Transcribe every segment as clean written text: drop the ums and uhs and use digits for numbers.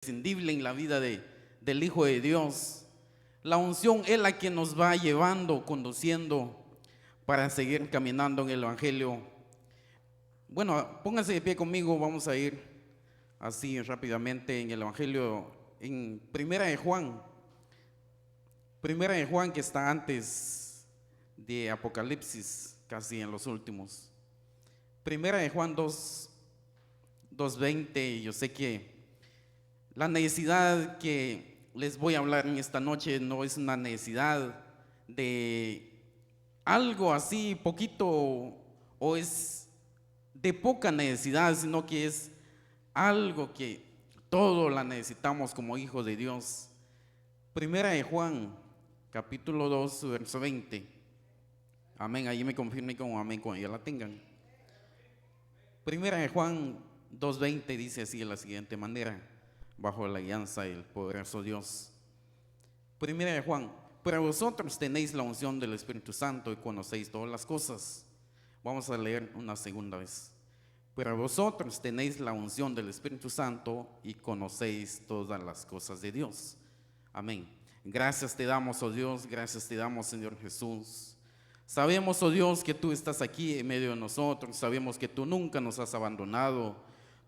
imprescindible en la vida del Hijo de Dios. La unción es la que nos va llevando, conduciendo para seguir caminando en el Evangelio. Bueno, pónganse de pie conmigo, vamos a ir así rápidamente en el Evangelio, en Primera de Juan que está antes de Apocalipsis, casi en los últimos. Primera de Juan 2:20. Yo sé que la necesidad que les voy a hablar en esta noche no es una necesidad de algo así poquito o es de poca necesidad, sino que es algo que todos la necesitamos como hijos de Dios. Primera de Juan, capítulo 2, verso 20. Amén, ahí me confirme con amén cuando ya la tengan. Primera de Juan 2:20 dice así de la siguiente manera, bajo la guianza del poderoso Dios. Primera de Juan: pero vosotros tenéis la unción del Espíritu Santo y conocéis todas las cosas. Vamos a leer una segunda vez. Pero vosotros tenéis la unción del Espíritu Santo y conocéis todas las cosas de Dios. Amén. Gracias te damos, oh Dios, gracias te damos, Señor Jesús. Sabemos, oh Dios, que tú estás aquí en medio de nosotros. Sabemos que tú nunca nos has abandonado,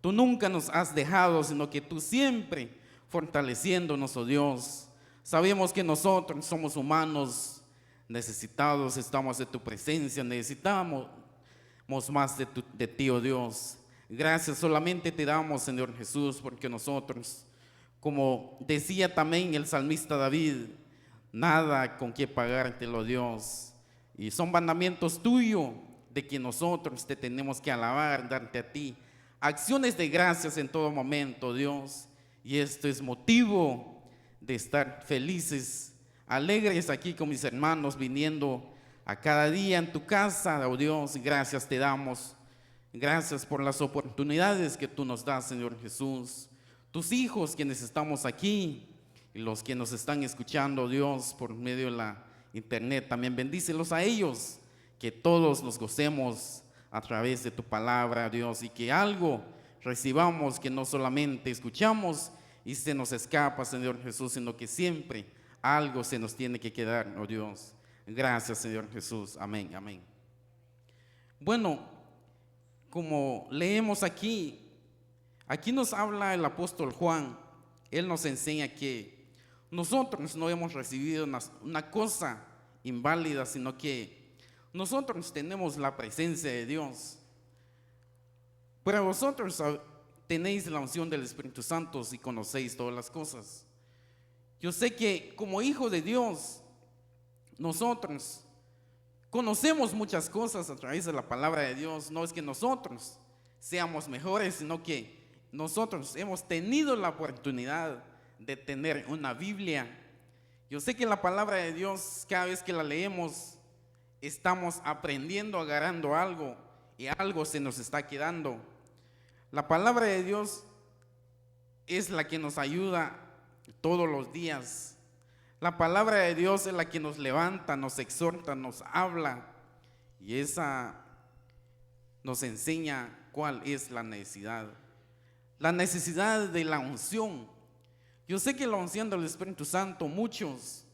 tú nunca nos has dejado, sino que tú siempre fortaleciéndonos, oh Dios. Sabemos que nosotros somos humanos, necesitados, estamos de tu presencia, necesitamos más de ti, oh Dios. Gracias solamente te damos, Señor Jesús, porque nosotros, como decía también el salmista David, nada con que pagártelo, Dios. Y son mandamientos tuyos de que nosotros te tenemos que alabar, darte a ti acciones de gracias en todo momento, Dios. Y esto es motivo de estar felices, alegres aquí con mis hermanos, viniendo a cada día en tu casa, oh Dios. Gracias te damos. Gracias por las oportunidades que tú nos das, Señor Jesús. Tus hijos quienes estamos aquí y los que nos están escuchando, Dios, por medio de la internet, también bendícelos a ellos, que todos nos gocemos a través de tu palabra, Dios, y que algo recibamos, que no solamente escuchamos y se nos escapa, Señor Jesús, sino que siempre algo se nos tiene que quedar, oh Dios. Gracias, Señor Jesús. Amén, amén. Bueno, como leemos aquí nos habla el apóstol Juan. Él nos enseña que nosotros no hemos recibido una cosa inválida, sino que nosotros tenemos la presencia de Dios. Pero vosotros tenéis la unción del Espíritu Santo y conocéis todas las cosas. Yo sé que como hijos de Dios, nosotros conocemos muchas cosas a través de la palabra de Dios. No es que nosotros seamos mejores, sino que nosotros hemos tenido la oportunidad de tener una Biblia. Yo sé que la palabra de Dios, cada vez que la leemos, estamos aprendiendo, agarrando algo y algo se nos está quedando. La palabra de Dios es la que nos ayuda todos los días. La palabra de Dios es la que nos levanta, nos exhorta, nos habla, y esa nos enseña cuál es la necesidad. La necesidad de la unción. Yo sé que la unción del Espíritu Santo, muchos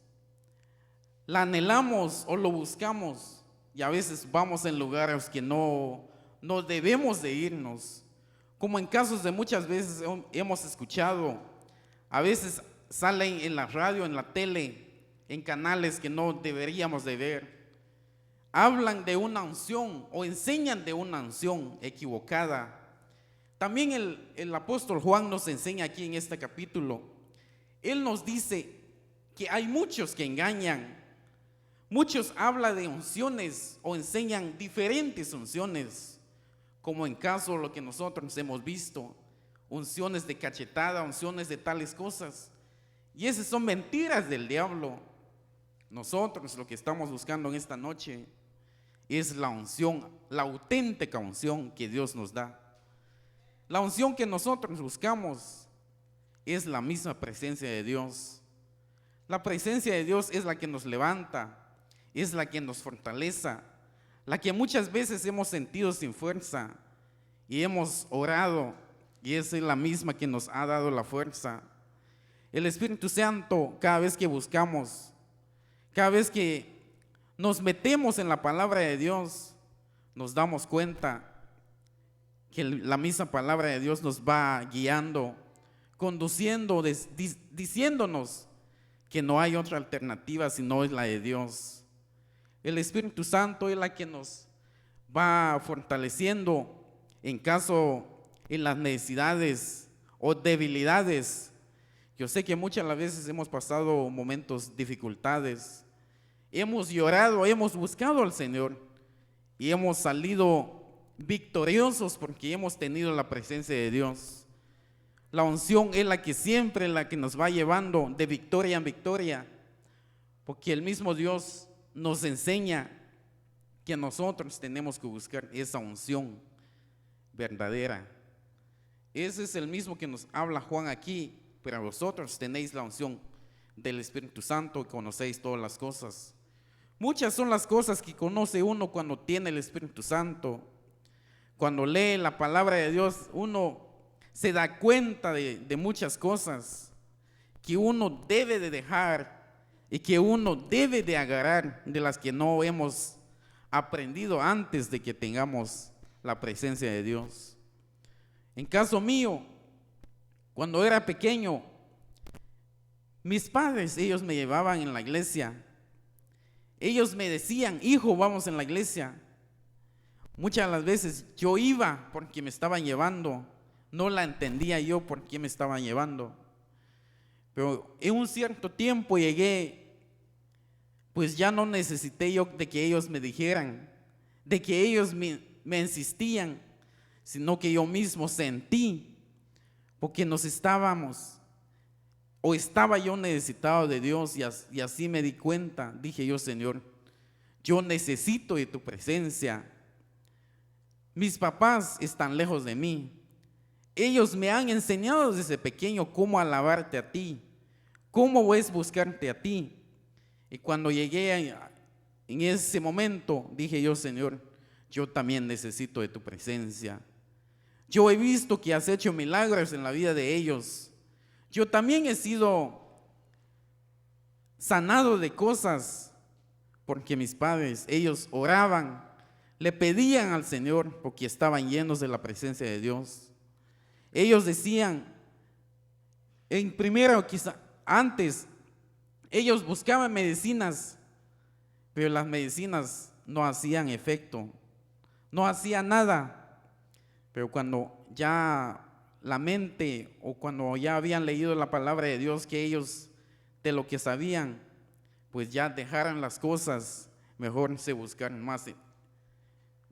la anhelamos o lo buscamos, y a veces vamos en lugares que no debemos de irnos, como en casos de muchas veces hemos escuchado. A veces salen en la radio, en la tele, en canales que no deberíamos de ver. Hablan de una unción o enseñan de una unción equivocada. También el apóstol Juan nos enseña aquí en este capítulo. Él nos dice que hay muchos que engañan. Muchos hablan de unciones o enseñan diferentes unciones, como en caso de lo que nosotros hemos visto, unciones de cachetada, unciones de tales cosas. Y esas son mentiras del diablo. Nosotros lo que estamos buscando en esta noche es la unción, la auténtica unción que Dios nos da. La unción que nosotros buscamos es la misma presencia de Dios. La presencia de Dios es la que nos levanta, es la que nos fortalece, la que muchas veces hemos sentido sin fuerza y hemos orado y esa es la misma que nos ha dado la fuerza. El Espíritu Santo, cada vez que buscamos, cada vez que nos metemos en la palabra de Dios, nos damos cuenta que la misma palabra de Dios nos va guiando, conduciendo, diciéndonos que no hay otra alternativa sino es la de Dios. El Espíritu Santo es la que nos va fortaleciendo en las necesidades o debilidades. Yo sé que muchas las veces hemos pasado momentos, dificultades, hemos llorado, hemos buscado al Señor y hemos salido victoriosos porque hemos tenido la presencia de Dios. La unción es la que siempre, la que nos va llevando de victoria en victoria, porque el mismo Dios nos enseña que nosotros tenemos que buscar esa unción verdadera. Ese es el mismo que nos habla Juan aquí, pero vosotros tenéis la unción del Espíritu Santo y conocéis todas las cosas. Muchas son las cosas que conoce uno cuando tiene el Espíritu Santo. Cuando lee la palabra de Dios, uno se da cuenta de muchas cosas que uno debe de dejar y que uno debe de agarrar, de las que no hemos aprendido antes de que tengamos la presencia de Dios. En caso mío, cuando era pequeño, mis padres, ellos me llevaban en la iglesia. Ellos me decían, hijo, vamos en la iglesia. Muchas de las veces yo iba porque me estaban llevando. No la entendía yo por qué me estaban llevando. Pero en un cierto tiempo llegué, pues ya no necesité yo de que ellos me dijeran, de que ellos me insistían, sino que yo mismo sentí, porque estaba yo necesitado de Dios y así me di cuenta. Dije yo, Señor, yo necesito de tu presencia. Mis papás están lejos de mí. Ellos me han enseñado desde pequeño cómo alabarte a ti, cómo es buscarte a ti. Y cuando llegué en ese momento, dije yo, Señor, yo también necesito de tu presencia. Yo he visto que has hecho milagros en la vida de ellos. Yo también he sido sanado de cosas porque mis padres, ellos oraban, le pedían al Señor porque estaban llenos de la presencia de Dios. Ellos decían, antes, ellos buscaban medicinas, pero las medicinas no hacían efecto, no hacían nada. Pero cuando ya la mente o cuando ya habían leído la palabra de Dios, que ellos de lo que sabían, pues ya dejaran las cosas, mejor se buscaron más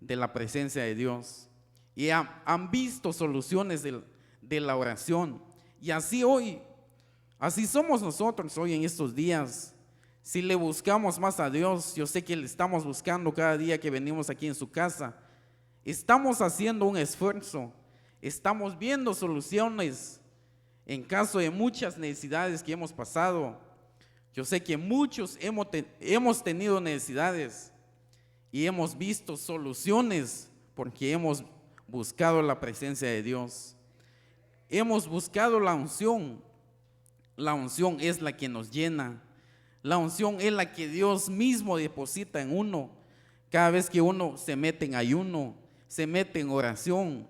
de la presencia de Dios. Y han visto soluciones de la oración. Y así somos nosotros hoy en estos días. Si le buscamos más a Dios, yo sé que le estamos buscando cada día que venimos aquí en su casa. Estamos haciendo un esfuerzo, estamos viendo soluciones en caso de muchas necesidades que hemos pasado. Yo sé que muchos hemos tenido necesidades y hemos visto soluciones porque hemos buscado la presencia de Dios. Hemos buscado la unción. La unción es la que nos llena. La unción es la que Dios mismo deposita en uno. Cada vez que uno se mete en ayuno, se mete en oración,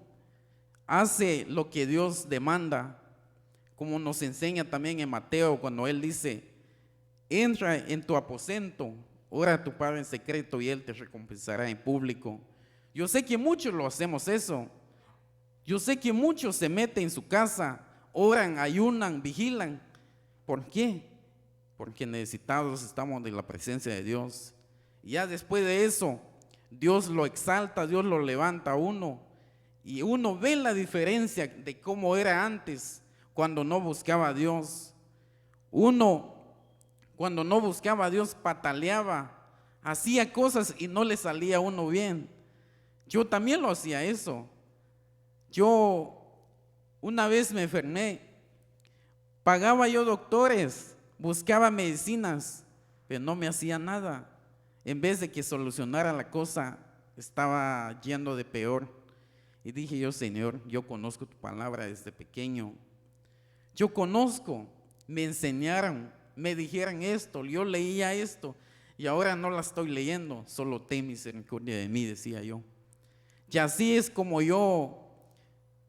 hace lo que Dios demanda, como nos enseña también en Mateo cuando Él dice, entra en tu aposento, ora a tu Padre en secreto y Él te recompensará en público. Yo sé que muchos lo hacemos eso. Yo sé que muchos se meten en su casa, oran, ayunan, vigilan. ¿Por qué? Porque necesitados estamos de la presencia de Dios. Y ya después de eso, Dios lo exalta, Dios lo levanta a uno. Y uno ve la diferencia de cómo era antes, cuando no buscaba a Dios. Uno, cuando no buscaba a Dios, pataleaba, hacía cosas y no le salía a uno bien. Yo también lo hacía eso. Yo una vez me enfermé, pagaba yo doctores, buscaba medicinas, pero no me hacía nada. En vez de que solucionara la cosa, estaba yendo de peor. Y dije yo, Señor, yo conozco tu palabra desde pequeño. Yo conozco, me enseñaron, me dijeron esto, yo leía esto y ahora no la estoy leyendo. Solo ten misericordia de mí, decía yo. Y así es como yo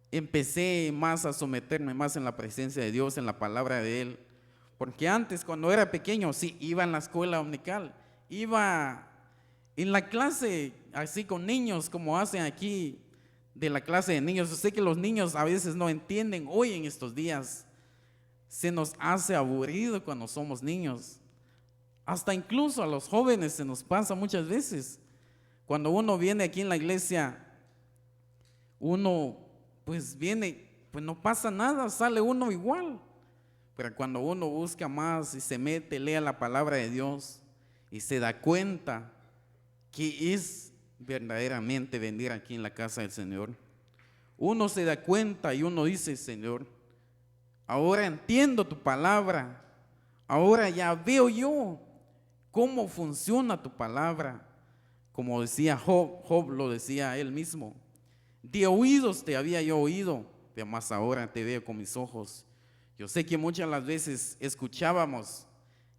empecé más a someterme más en la presencia de Dios, en la palabra de Él. Porque antes, cuando era pequeño, sí, iba en la escuela dominical, iba en la clase así con niños, como hacen aquí de la clase de niños. Yo sé que los niños a veces no entienden. Hoy en estos días se nos hace aburrido cuando somos niños. Hasta incluso a los jóvenes se nos pasa muchas veces. Cuando uno viene aquí en la iglesia, uno pues viene, pues no pasa nada, sale uno igual. Pero cuando uno busca más y se mete, lea la palabra de Dios y se da cuenta que es verdaderamente venir aquí en la casa del Señor, uno se da cuenta y uno dice, Señor, ahora entiendo tu palabra, ahora ya veo yo cómo funciona tu palabra. Como decía Job lo decía él mismo, de oídos te había yo oído, pero más ahora te veo con mis ojos. Yo sé que muchas las veces escuchábamos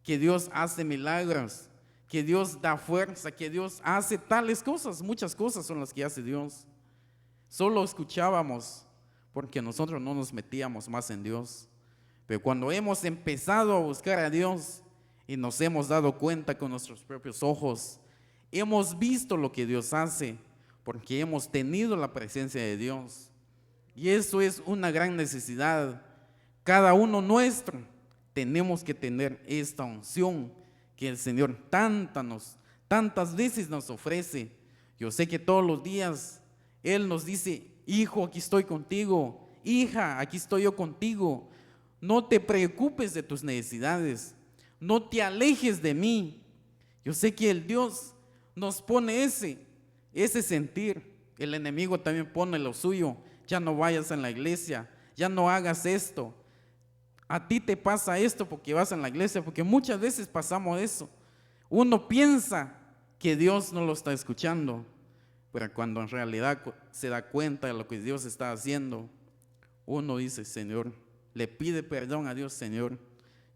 que Dios hace milagros, que Dios da fuerza, que Dios hace tales cosas. Muchas cosas son las que hace Dios. Solo escuchábamos porque nosotros no nos metíamos más en Dios. Pero cuando hemos empezado a buscar a Dios y nos hemos dado cuenta con nuestros propios ojos, hemos visto lo que Dios hace porque hemos tenido la presencia de Dios. Y eso es una gran necesidad. Cada uno nuestro tenemos que tener esta unción que el Señor tantas veces nos ofrece. Yo sé que todos los días Él nos dice, hijo, aquí estoy contigo, hija, aquí estoy yo contigo. No te preocupes de tus necesidades, no te alejes de mí. Yo sé que el Dios nos pone ese sentir. El enemigo también pone lo suyo. Ya no vayas a la iglesia, ya no hagas esto. A ti te pasa esto porque vas a la iglesia, porque muchas veces pasamos eso. Uno piensa que Dios no lo está escuchando, pero cuando en realidad se da cuenta de lo que Dios está haciendo, uno dice, Señor, le pide perdón a Dios, Señor,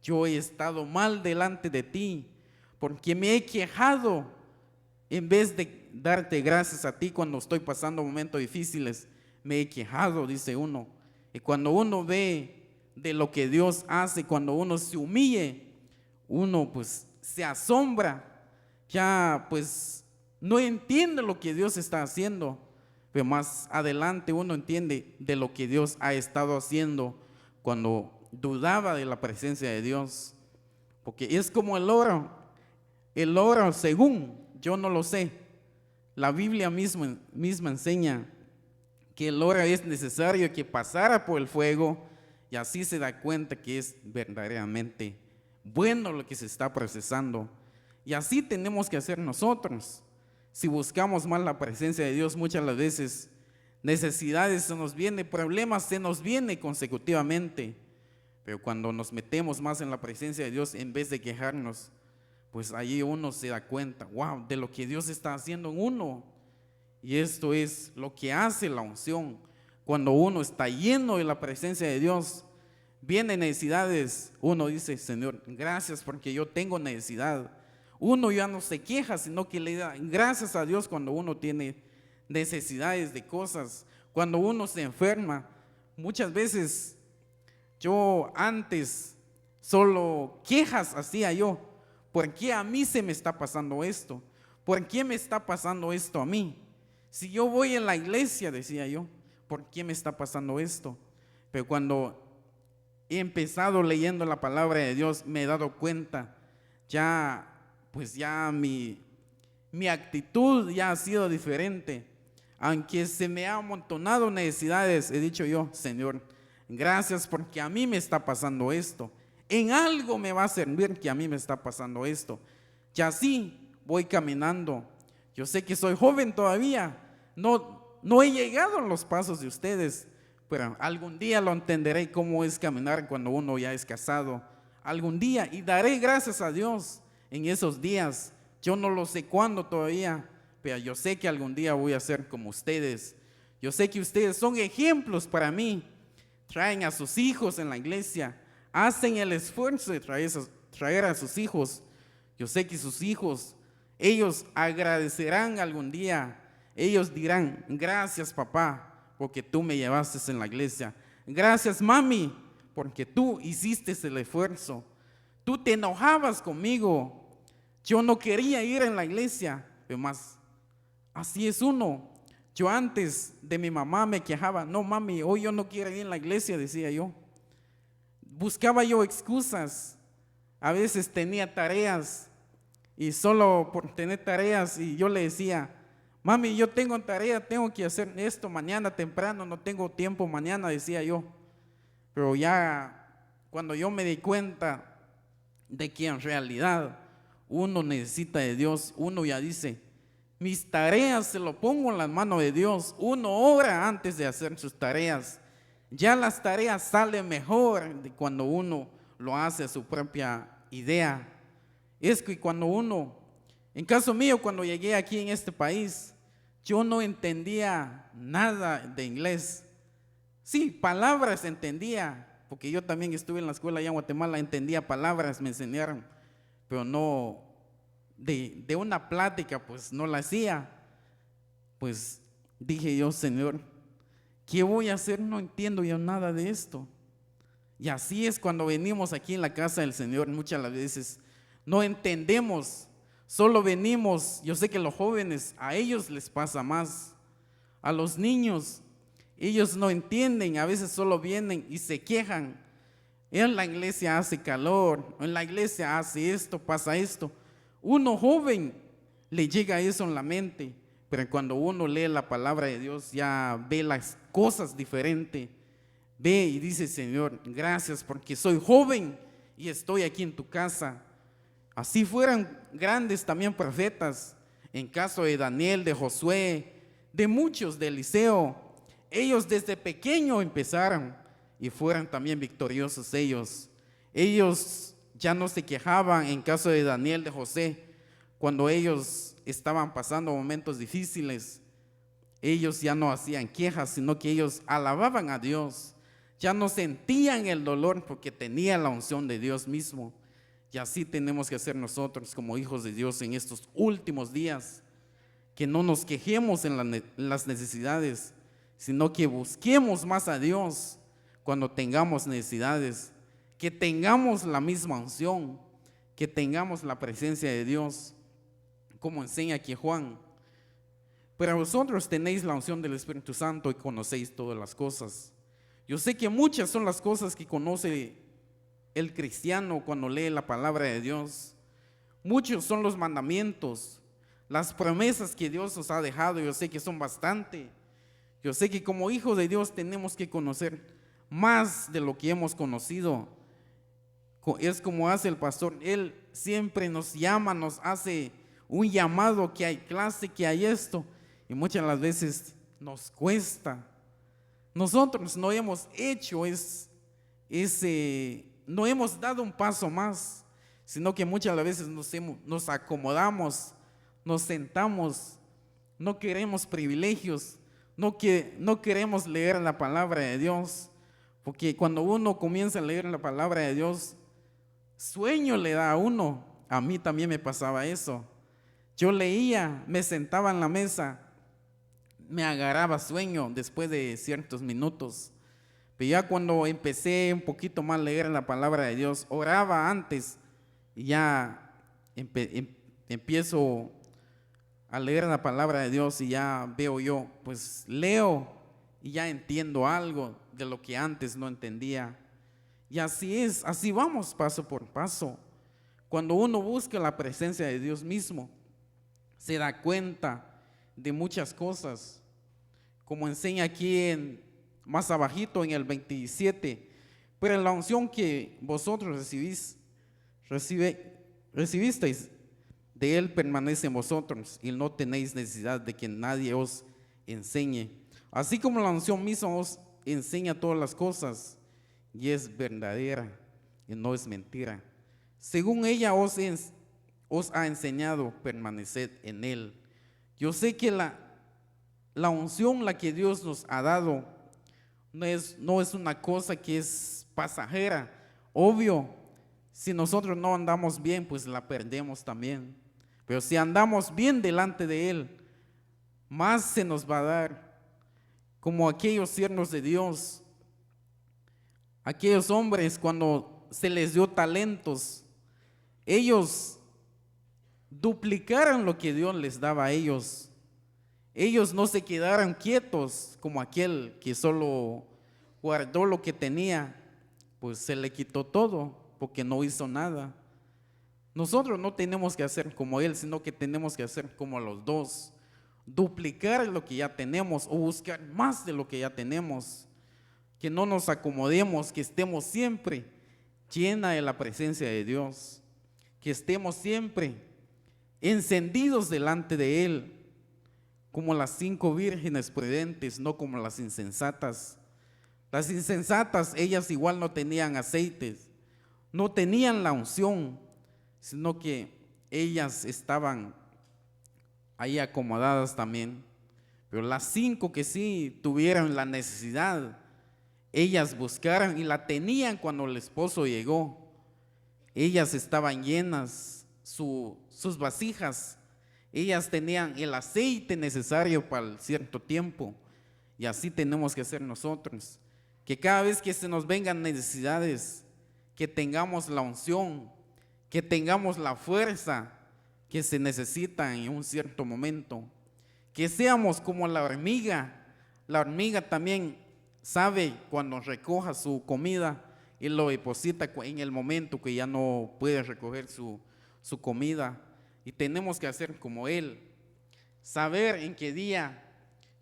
yo he estado mal delante de ti, porque me he quejado en vez de darte gracias a ti cuando estoy pasando momentos difíciles. Me he quejado, dice uno. Y cuando uno ve de lo que Dios hace, cuando uno se humille, uno pues se asombra, ya pues no entiende lo que Dios está haciendo, pero más adelante uno entiende de lo que Dios ha estado haciendo cuando dudaba de la presencia de Dios. Porque es como el oro según, yo no lo sé, la Biblia misma enseña que el oro es necesario que pasara por el fuego, y así se da cuenta que es verdaderamente bueno lo que se está procesando. Y así tenemos que hacer nosotros. Si buscamos más la presencia de Dios, muchas las veces necesidades se nos vienen, problemas se nos vienen consecutivamente. Pero cuando nos metemos más en la presencia de Dios, en vez de quejarnos, pues allí uno se da cuenta, wow, de lo que Dios está haciendo en uno. Y esto es lo que hace la unción. Cuando uno está lleno de la presencia de Dios, vienen necesidades, uno dice, Señor, gracias porque yo tengo necesidad. Uno ya no se queja, sino que le da gracias a Dios cuando uno tiene necesidades de cosas. Cuando uno se enferma, muchas veces yo antes solo quejas hacía yo. ¿Por qué a mí se me está pasando esto? ¿Por qué me está pasando esto a mí? Si yo voy en la iglesia, decía yo, ¿por qué me está pasando esto? Pero cuando he empezado leyendo la palabra de Dios, me he dado cuenta, ya mi actitud ya ha sido diferente. Aunque se me han amontonado necesidades, he dicho yo, Señor, gracias porque a mí me está pasando esto. En algo me va a servir que a mí me está pasando esto. Y así voy caminando. Yo sé que soy joven todavía, no he llegado a los pasos de ustedes, pero algún día lo entenderé cómo es caminar cuando uno ya es casado. Algún día, y daré gracias a Dios en esos días. Yo no lo sé cuándo todavía, pero yo sé que algún día voy a ser como ustedes. Yo sé que ustedes son ejemplos para mí. Traen a sus hijos en la iglesia, hacen el esfuerzo de traer a sus hijos. Yo sé que sus hijos, ellos agradecerán algún día. Ellos dirán: gracias, papá, porque tú me llevaste en la iglesia. Gracias, mami, porque tú hiciste el esfuerzo. Tú te enojabas conmigo. Yo no quería ir en la iglesia, pero más, así es uno. Yo antes de mi mamá me quejaba: no, mami, hoy yo no quiero ir en la iglesia, decía yo. Buscaba yo excusas. A veces tenía tareas y solo por tener tareas, y yo le decía: mami, yo tengo tarea, tengo que hacer esto mañana temprano, no tengo tiempo mañana, decía yo. Pero ya cuando yo me di cuenta de que en realidad uno necesita de Dios, uno ya dice: mis tareas se lo pongo en las manos de Dios. Uno ora antes de hacer sus tareas. Ya las tareas salen mejor de cuando uno lo hace a su propia idea. Es que cuando uno, en caso mío, cuando llegué aquí en este país, yo no entendía nada de inglés. Sí, palabras entendía, porque yo también estuve en la escuela allá en Guatemala, entendía palabras, me enseñaron, pero no de una plática, pues no la hacía. Pues dije yo: Señor, ¿qué voy a hacer? No entiendo yo nada de esto. Y así es cuando venimos aquí en la casa del Señor, muchas las veces no entendemos, solo venimos. Yo sé que los jóvenes, a ellos les pasa más, a los niños, ellos no entienden, a veces solo vienen y se quejan. En la iglesia hace calor, en la iglesia hace esto, pasa esto. Uno joven le llega eso en la mente, pero cuando uno lee la palabra de Dios ya ve las cosas diferentes. Ve y dice: Señor, gracias porque soy joven y estoy aquí en tu casa. Así fueran grandes también profetas, en caso de Daniel, de Josué, de muchos, de Eliseo. Ellos desde pequeño empezaron y fueron también victoriosos ellos. Ellos ya no se quejaban. En caso de Daniel, de José, cuando ellos estaban pasando momentos difíciles, ellos ya no hacían quejas, sino que ellos alababan a Dios. Ya no sentían el dolor porque tenían la unción de Dios mismo. Y así tenemos que hacer nosotros como hijos de Dios en estos últimos días, que no nos quejemos en las necesidades, sino que busquemos más a Dios cuando tengamos necesidades, que tengamos la misma unción, que tengamos la presencia de Dios, como enseña aquí Juan. Pero vosotros tenéis la unción del Espíritu Santo y conocéis todas las cosas. Yo sé que muchas son las cosas que conoce el cristiano cuando lee la palabra de Dios. Muchos son los mandamientos, las promesas que Dios nos ha dejado. Yo sé que son bastante. Yo sé que como hijos de Dios tenemos que conocer más de lo que hemos conocido. Es como hace el pastor: él siempre nos llama, nos hace un llamado, que hay clase, que hay esto, y muchas las veces nos cuesta. Nosotros no hemos hecho no hemos dado un paso más, sino que muchas las veces nos acomodamos, nos sentamos, no queremos privilegios, no queremos leer la palabra de Dios, porque cuando uno comienza a leer la palabra de Dios, sueño le da a uno. A mí también me pasaba eso. Yo leía, me sentaba en la mesa, me agarraba sueño después de ciertos minutos. Pero ya cuando empecé un poquito más a leer la palabra de Dios, oraba antes y ya empiezo a leer la palabra de Dios y ya veo yo, pues leo y ya entiendo algo de lo que antes no entendía. Y así es, así vamos paso por paso. Cuando uno busca la presencia de Dios mismo, se da cuenta de muchas cosas, como enseña aquí más abajito en el 27. Pero la unción que vosotros recibisteis de Él permanece en vosotros, y no tenéis necesidad de que nadie os enseñe. Así como la unción misma os enseña todas las cosas, y es verdadera y no es mentira. Según ella os ha enseñado, permaneced en Él. Yo sé que la unción, la que Dios nos ha dado, no es una cosa que es pasajera. Obvio, si nosotros no andamos bien, pues la perdemos también. Pero si andamos bien delante de Él, más se nos va a dar. Como aquellos siervos de Dios, aquellos hombres cuando se les dio talentos, ellos duplicaron lo que Dios les daba a ellos. Ellos no se quedaron quietos como aquel que solo guardó lo que tenía, pues se le quitó todo porque no hizo nada. Nosotros no tenemos que hacer como él, sino que tenemos que hacer como los dos, duplicar lo que ya tenemos o buscar más de lo que ya tenemos, que no nos acomodemos, que estemos siempre llena de la presencia de Dios, que estemos siempre encendidos delante de Él, como las 5 vírgenes prudentes, no como las insensatas. Las insensatas, ellas igual no tenían aceites, no tenían la unción, sino que ellas estaban ahí acomodadas también. Pero las 5 que sí tuvieron la necesidad, ellas buscaron y la tenían cuando el esposo llegó. Ellas estaban llenas, sus vasijas, ellas tenían el aceite necesario para el cierto tiempo. Y así tenemos que ser nosotros, que cada vez que se nos vengan necesidades, que tengamos la unción, que tengamos la fuerza que se necesita en un cierto momento, que seamos como la hormiga. La hormiga también sabe cuando recoja su comida y lo deposita en el momento que ya no puede recoger su comida. Y tenemos que hacer como él, saber en qué día.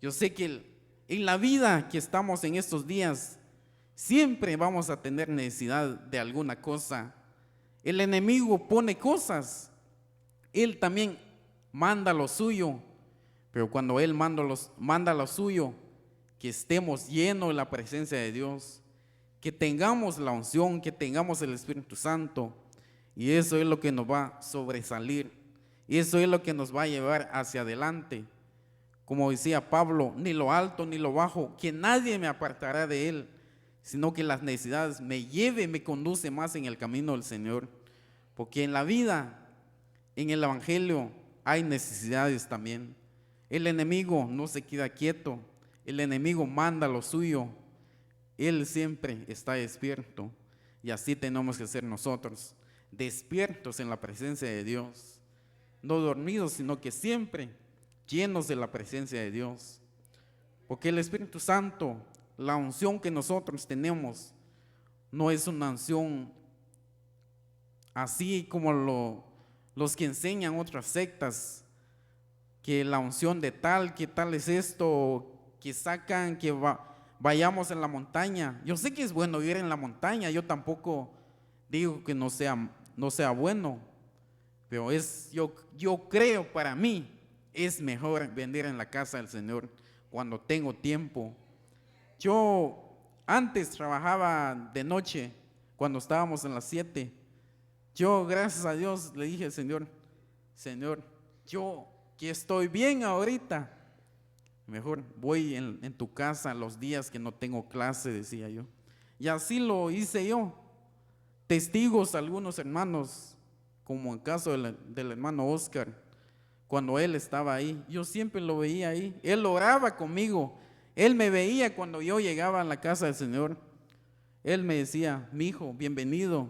Yo sé que en la vida que estamos en estos días, siempre vamos a tener necesidad de alguna cosa. El enemigo pone cosas, él también manda lo suyo, pero cuando él manda lo suyo, que estemos llenos de la presencia de Dios, que tengamos la unción, que tengamos el Espíritu Santo, y eso es lo que nos va a sobresalir, y eso es lo que nos va a llevar hacia adelante. Como decía Pablo, ni lo alto ni lo bajo, que nadie me apartará de él, sino que las necesidades me conduce más en el camino del Señor. Porque en la vida, en el Evangelio, hay necesidades también. El enemigo no se queda quieto, el enemigo manda lo suyo, él siempre está despierto. Y así tenemos que ser nosotros, despiertos en la presencia de Dios, no dormidos, sino que siempre llenos de la presencia de Dios. Porque el Espíritu Santo, la unción que nosotros tenemos, no es una unción así como los que enseñan otras sectas, que la unción de tal, que tal es esto, que sacan, que vayamos en la montaña. Yo sé que es bueno ir en la montaña, yo tampoco digo que no sea bueno, pero yo creo, para mí es mejor venir en la casa del Señor cuando tengo tiempo. Yo antes trabajaba de noche, cuando estábamos en las 7. Yo, gracias a Dios, le dije: Señor, yo que estoy bien ahorita, mejor voy en tu casa los días que no tengo clase, decía yo. Y así lo hice yo. Testigos algunos hermanos, como el caso del hermano Oscar, cuando él estaba ahí, yo siempre lo veía ahí. Él oraba conmigo, él me veía cuando yo llegaba a la casa del Señor. Él me decía: mi hijo, bienvenido,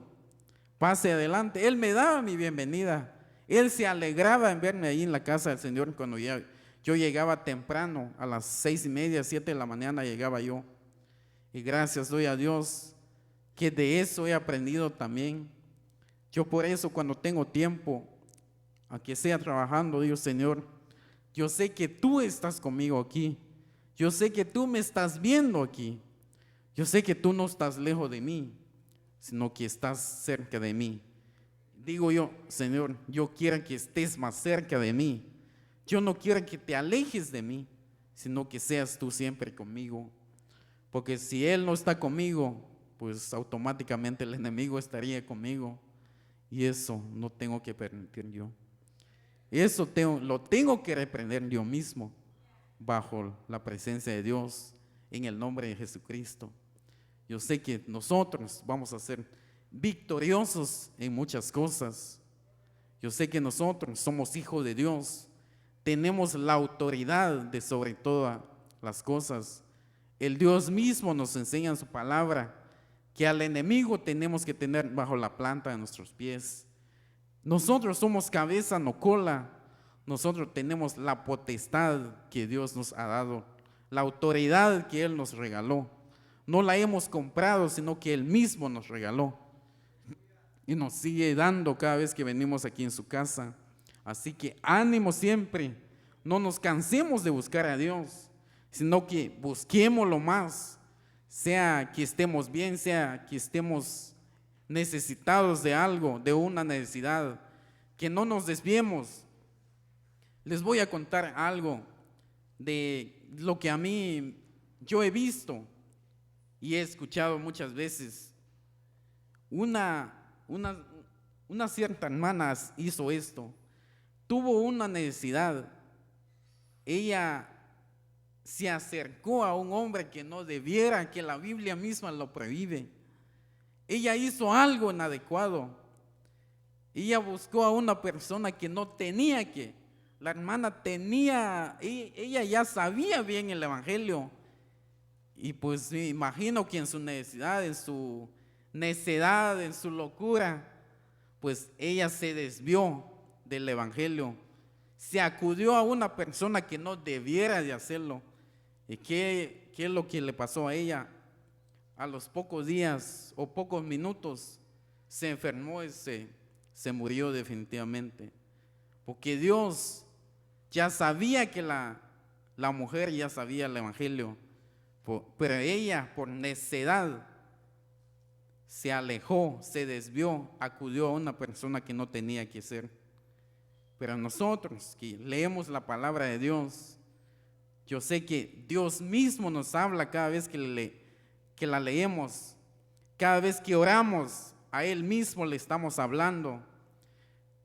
pase adelante. Él me daba mi bienvenida. Él se alegraba en verme ahí en la casa del Señor cuando yo llegaba temprano, a las 6:30, 7 de la mañana llegaba yo. Y gracias doy a Dios que de eso he aprendido también. Yo por eso, cuando tengo tiempo, aunque sea trabajando, digo: Señor, yo sé que tú estás conmigo aquí. Yo sé que tú me estás viendo aquí. Yo sé que tú no estás lejos de mí, sino que estás cerca de mí. Digo yo: Señor, yo quiero que estés más cerca de mí. Yo no quiero que te alejes de mí, sino que seas tú siempre conmigo. Porque si Él no está conmigo, pues automáticamente el enemigo estaría conmigo. Y eso no tengo que permitir yo. Eso lo tengo que reprender yo mismo. bajo la presencia de Dios en el nombre de Jesucristo. Yo sé que nosotros vamos a ser victoriosos en muchas cosas. Yo sé que nosotros somos hijos de Dios, tenemos la autoridad de sobre todas las cosas. El Dios mismo nos enseña en su palabra que al enemigo tenemos que tener bajo la planta de nuestros pies. Nosotros somos cabeza, no cola. Nosotros tenemos la potestad que Dios nos ha dado, la autoridad que Él nos regaló. No la hemos comprado, sino que Él mismo nos regaló y nos sigue dando cada vez que venimos aquí en su casa. Así que ánimo siempre, no nos cansemos de buscar a Dios, sino que busquémoslo más, sea que estemos bien, sea que estemos necesitados de algo, de una necesidad, que no nos desviemos. Les voy a contar algo de lo que a mí yo he visto y he escuchado muchas veces. Una cierta hermana hizo esto, tuvo una necesidad, ella se acercó a un hombre que no debiera, que la Biblia misma lo prohíbe. Ella hizo algo inadecuado, ella buscó a una persona que no tenía que. La hermana tenía, ella ya sabía bien el evangelio y pues me imagino que en su necesidad, en su necedad, en su locura, pues ella se desvió del evangelio, se acudió a una persona que no debiera de hacerlo. ¿Y qué es lo que le pasó a ella? A los pocos días o pocos minutos se enfermó y se murió definitivamente, porque Dios ya sabía que la mujer ya sabía el evangelio, pero ella por necedad se alejó, se desvió, acudió a una persona que no tenía que ser. Pero nosotros que leemos la palabra de Dios, yo sé que Dios mismo nos habla cada vez que la leemos, cada vez que oramos, a Él mismo le estamos hablando.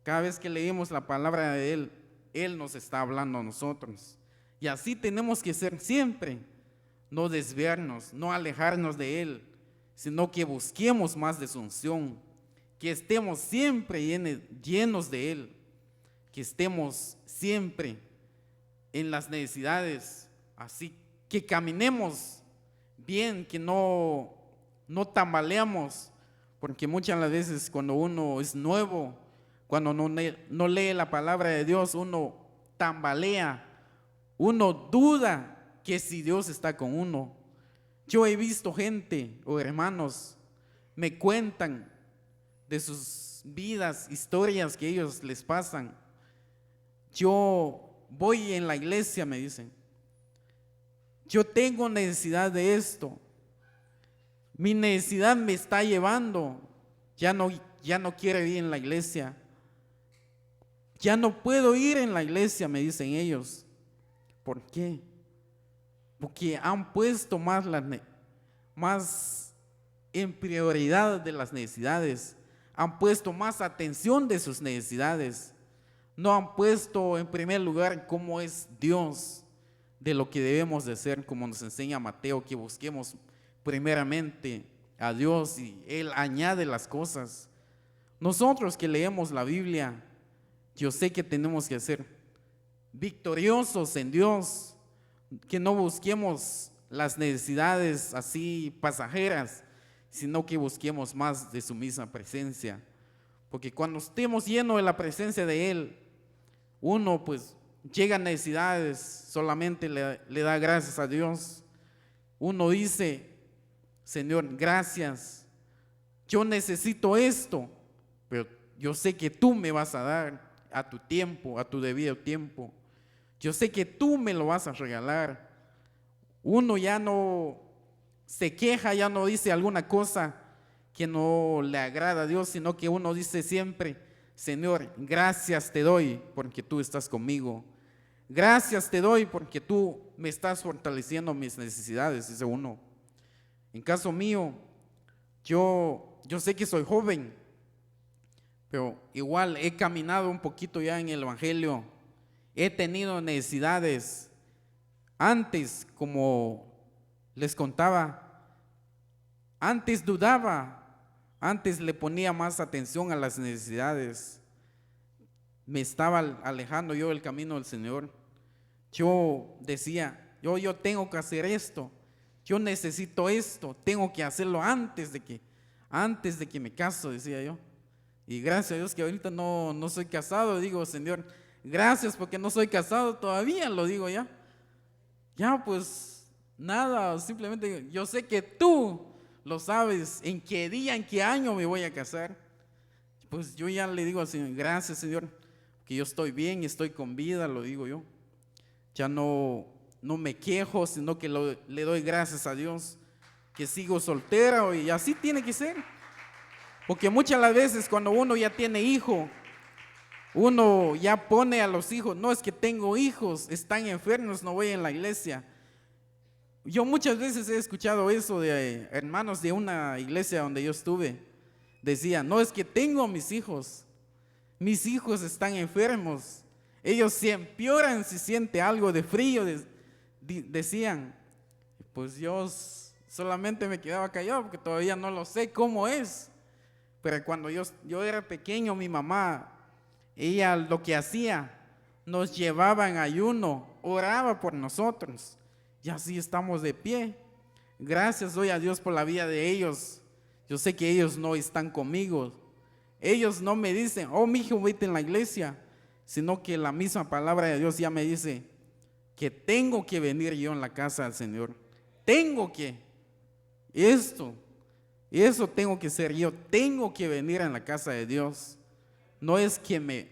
Cada vez que leemos la palabra de Él, Él nos está hablando a nosotros. Y así tenemos que ser siempre, no desviarnos, no alejarnos de Él, sino que busquemos más de su unción, que estemos siempre llenos de Él, que estemos siempre en las necesidades, así que caminemos bien, que no tambaleamos, porque muchas las veces cuando uno es nuevo, cuando no lee la palabra de Dios, uno tambalea, uno duda que si Dios está con uno. Yo he visto gente o hermanos, me cuentan de sus vidas, historias que ellos les pasan. Yo voy en la iglesia, me dicen, yo tengo necesidad de esto, mi necesidad me está llevando, ya no quiero ir en la iglesia, ya no puedo ir en la iglesia, me dicen ellos. ¿Por qué? Porque han puesto más en prioridad de las necesidades, han puesto más atención de sus necesidades, no han puesto en primer lugar cómo es Dios, de lo que debemos de ser, como nos enseña Mateo, que busquemos primeramente a Dios y Él añade las cosas. Nosotros que leemos la Biblia, yo sé que tenemos que ser victoriosos en Dios, que no busquemos las necesidades así pasajeras, sino que busquemos más de su misma presencia, porque cuando estemos llenos de la presencia de Él, uno pues llega a necesidades, solamente le da gracias a Dios. Uno dice, Señor, gracias, yo necesito esto, pero yo sé que tú me vas a dar a tu tiempo, a tu debido tiempo. Yo sé que tú me lo vas a regalar. Uno ya no se queja, ya no dice alguna cosa que no le agrada a Dios, sino que uno dice siempre, Señor, gracias te doy porque tú estás conmigo. Gracias te doy porque tú me estás fortaleciendo mis necesidades, dice uno. En caso mío, yo sé que soy joven, pero igual he caminado un poquito ya en el evangelio, he tenido necesidades, Antes, como les contaba, antes dudaba, antes le ponía más atención a las necesidades, me estaba alejando yo del camino del Señor. Yo decía, yo tengo que hacer esto, yo necesito esto, tengo que hacerlo antes de que me caso, decía yo. Y gracias a Dios que ahorita no soy casado, digo, Señor, gracias porque no soy casado todavía, lo digo ya. Ya pues nada, simplemente yo sé que tú lo sabes en qué día, en qué año me voy a casar. Pues yo ya le digo al Señor, gracias Señor, que yo estoy bien, estoy con vida, lo digo yo. Ya no me quejo, sino que le doy gracias a Dios, que sigo soltero y así tiene que ser. Porque muchas las veces cuando uno ya tiene hijo, uno ya pone a los hijos, no es que tengo hijos, están enfermos, no voy en la iglesia. Yo muchas veces he escuchado eso de hermanos de una iglesia donde yo estuve. Decían, no es que tengo a mis hijos están enfermos, ellos se empeoran si siente algo de frío, decían. Pues yo solamente me quedaba callado porque todavía no lo sé cómo es. Pero cuando yo era pequeño, mi mamá, ella lo que hacía, nos llevaba en ayuno, oraba por nosotros. Y así estamos de pie. Gracias doy a Dios por la vida de ellos. Yo sé que ellos no están conmigo. Ellos no me dicen, oh, mi hijo, vete en la iglesia. Sino que la misma palabra de Dios ya me dice que tengo que venir yo en la casa del Señor. Tengo que. Eso tengo que ser yo. Tengo que venir en la casa de Dios. No es que me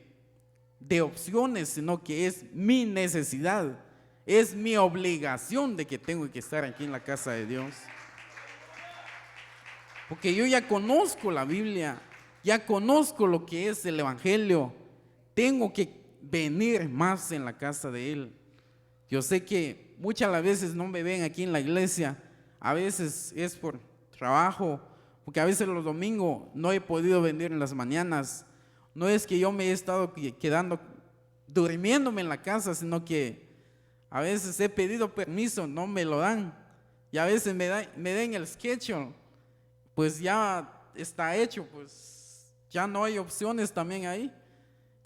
dé opciones, sino que es mi necesidad. Es mi obligación de que tengo que estar aquí en la casa de Dios. Porque yo ya conozco la Biblia, ya conozco lo que es el Evangelio. Tengo que venir más en la casa de Él. Yo sé que muchas las veces no me ven aquí en la iglesia, a veces es por trabajo, porque a veces los domingos no he podido venir en las mañanas. No es que yo me he estado quedando, durmiéndome en la casa, sino que a veces he pedido permiso, no me lo dan. Y a veces me den el schedule, pues ya está hecho, pues ya no hay opciones también ahí.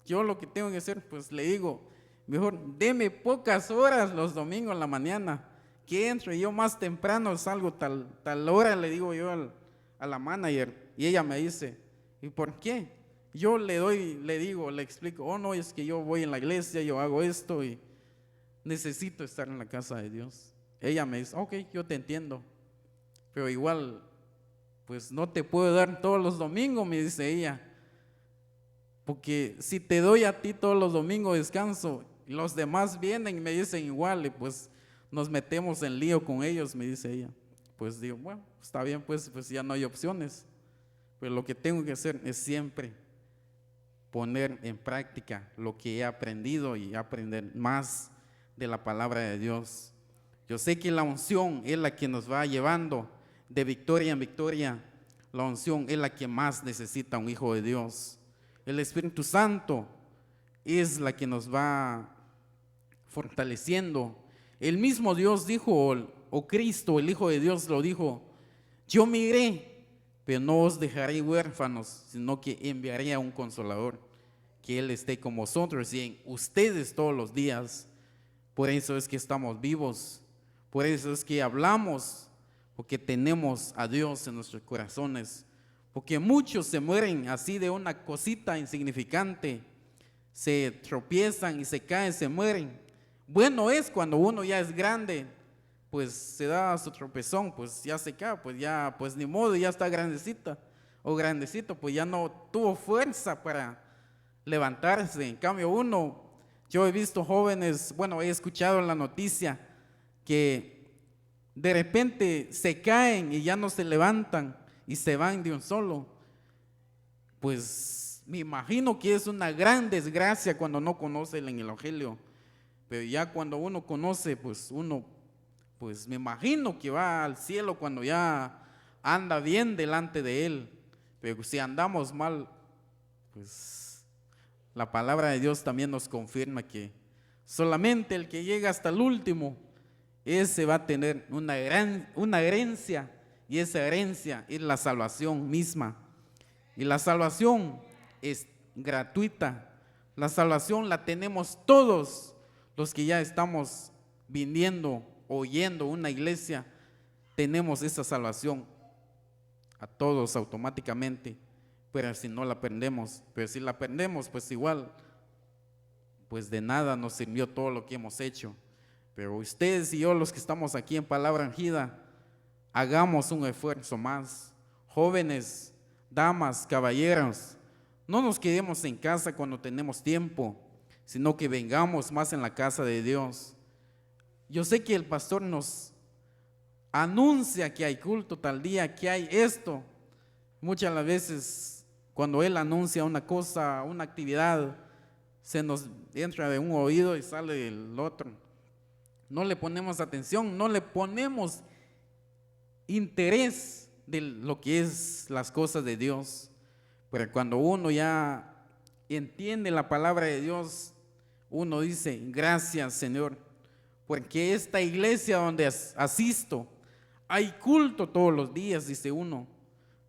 Yo lo que tengo que hacer, pues le digo, mejor deme pocas horas los domingos en la mañana, que entre yo más temprano salgo tal hora, le digo yo a la manager, y ella me dice, ¿y por qué? Yo le explico, oh no, es que yo voy en la iglesia, yo hago esto y necesito estar en la casa de Dios. Ella me dice, ok, yo te entiendo, pero igual, pues no te puedo dar todos los domingos, me dice ella, porque si te doy a ti todos los domingos descanso, los demás vienen y me dicen igual, y pues nos metemos en lío con ellos, me dice ella. Pues digo, bueno, está bien, pues ya no hay opciones. Pero lo que tengo que hacer es siempre poner en práctica lo que he aprendido y aprender más de la palabra de Dios. Yo sé que la unción es la que nos va llevando de victoria en victoria. La unción es la que más necesita un hijo de Dios. El Espíritu Santo es la que nos va fortaleciendo. El mismo Dios dijo, o Cristo, el Hijo de Dios lo dijo, yo me iré, pero no os dejaré huérfanos, sino que enviaré a un consolador, que Él esté con vosotros y en ustedes todos los días. Por eso es que estamos vivos, por eso es que hablamos, porque tenemos a Dios en nuestros corazones. Porque muchos se mueren así de una cosita insignificante, se tropiezan y se caen, se mueren. Bueno es cuando uno ya es grande, pues se da su tropezón, pues ya se cae, pues ya, pues ni modo, ya está grandecita o grandecito, pues ya no tuvo fuerza para levantarse. En cambio yo he visto jóvenes, bueno, he escuchado en la noticia que de repente se caen y ya no se levantan y se van de un solo. Pues me imagino que es una gran desgracia cuando no conoce el Evangelio, pero ya cuando uno conoce, pues uno, pues me imagino que va al cielo cuando ya anda bien delante de Él. Pero si andamos mal, pues la palabra de Dios también nos confirma que solamente el que llega hasta el último ese va a tener una herencia, y esa herencia es la salvación misma. Y la salvación es gratuita. La salvación la tenemos todos los que ya estamos viniendo, oyendo una iglesia, tenemos esa salvación a todos automáticamente. Pero si no la aprendemos, pero si la aprendemos, pues igual, pues de nada nos sirvió todo lo que hemos hecho. Pero ustedes y yo, los que estamos aquí en Palabra Ungida, hagamos un esfuerzo más. Jóvenes, damas, caballeros, no nos quedemos en casa cuando tenemos tiempo, sino que vengamos más en la casa de Dios. Yo sé que el pastor nos anuncia que hay culto tal día, que hay esto. Muchas las veces cuando él anuncia una cosa, una actividad, se nos entra de un oído y sale del otro. No le ponemos atención, no le ponemos interés de lo que es las cosas de Dios. Pero cuando uno ya entiende la palabra de Dios, uno dice: gracias, Señor, porque esta iglesia donde asisto hay culto todos los días, dice uno,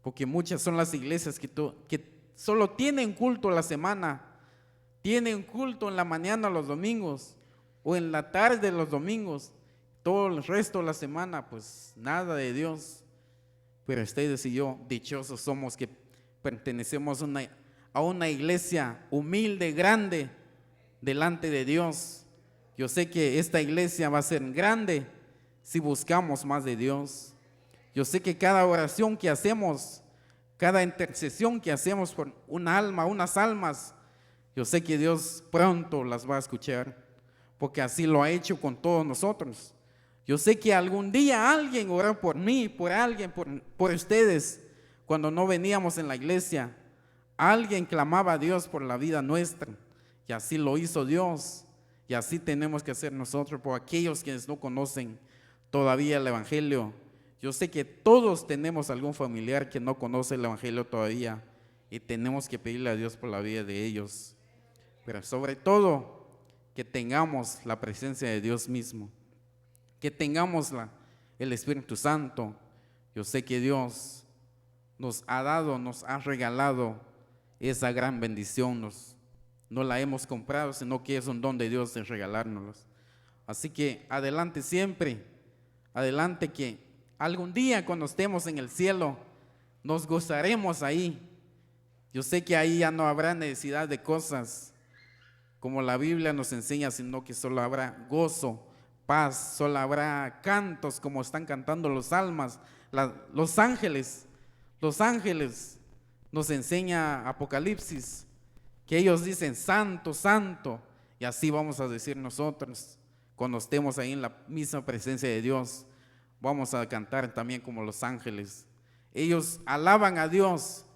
porque muchas son las iglesias que solo tienen culto a la semana, tienen culto en la mañana los domingos o en la tarde los domingos, todo el resto de la semana pues nada de Dios. Pero ustedes y yo dichosos somos que pertenecemos a una iglesia humilde, grande, delante de Dios. Yo sé que esta iglesia va a ser grande si buscamos más de Dios. Yo sé que cada oración que hacemos, cada intercesión que hacemos por una alma, unas almas, yo sé que Dios pronto las va a escuchar, porque así lo ha hecho con todos nosotros. Yo sé que algún día alguien oró por mí, por alguien, por ustedes, cuando no veníamos en la iglesia. Alguien clamaba a Dios por la vida nuestra, y así lo hizo Dios, y así tenemos que hacer nosotros por aquellos quienes no conocen todavía el evangelio. Yo sé que todos tenemos algún familiar que no conoce el evangelio todavía, y tenemos que pedirle a Dios por la vida de ellos. Pero sobre todo, que tengamos la presencia de Dios mismo, que tengamos el Espíritu Santo. Yo sé que Dios nos ha dado, nos ha regalado esa gran bendición. No la hemos comprado, sino que es un don de Dios de regalárnoslos. Así que adelante siempre, adelante, que algún día cuando estemos en el cielo nos gozaremos ahí. Yo sé que ahí ya no habrá necesidad de cosas como la Biblia nos enseña, sino que solo habrá gozo, paz, solo habrá cantos como están cantando los almas, los ángeles. Los ángeles nos enseña Apocalipsis, que ellos dicen: santo, santo, y así vamos a decir nosotros cuando estemos ahí en la misma presencia de Dios. Vamos a cantar también como los ángeles. Ellos alaban a Dios,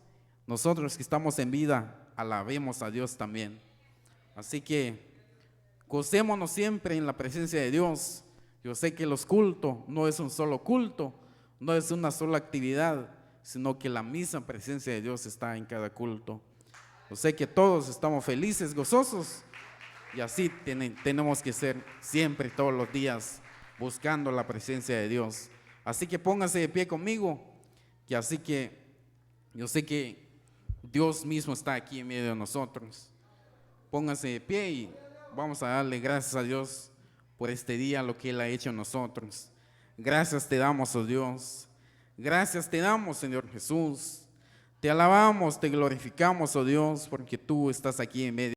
nosotros que estamos en vida alabemos a Dios también. Así que gocémonos siempre en la presencia de Dios. Yo sé que los cultos no es un solo culto, no es una sola actividad, sino que la misma presencia de Dios está en cada culto. Yo sé que todos estamos felices, gozosos, y así tenemos que ser siempre, todos los días, buscando la presencia de Dios. Así que pónganse de pie conmigo, y así que yo sé que Dios mismo está aquí en medio de nosotros. Pónganse de pie y vamos a darle gracias a Dios por este día, lo que Él ha hecho en nosotros. Gracias te damos, oh Dios. Gracias te damos, Señor Jesús. Te alabamos, te glorificamos, oh Dios, porque tú estás aquí en medio.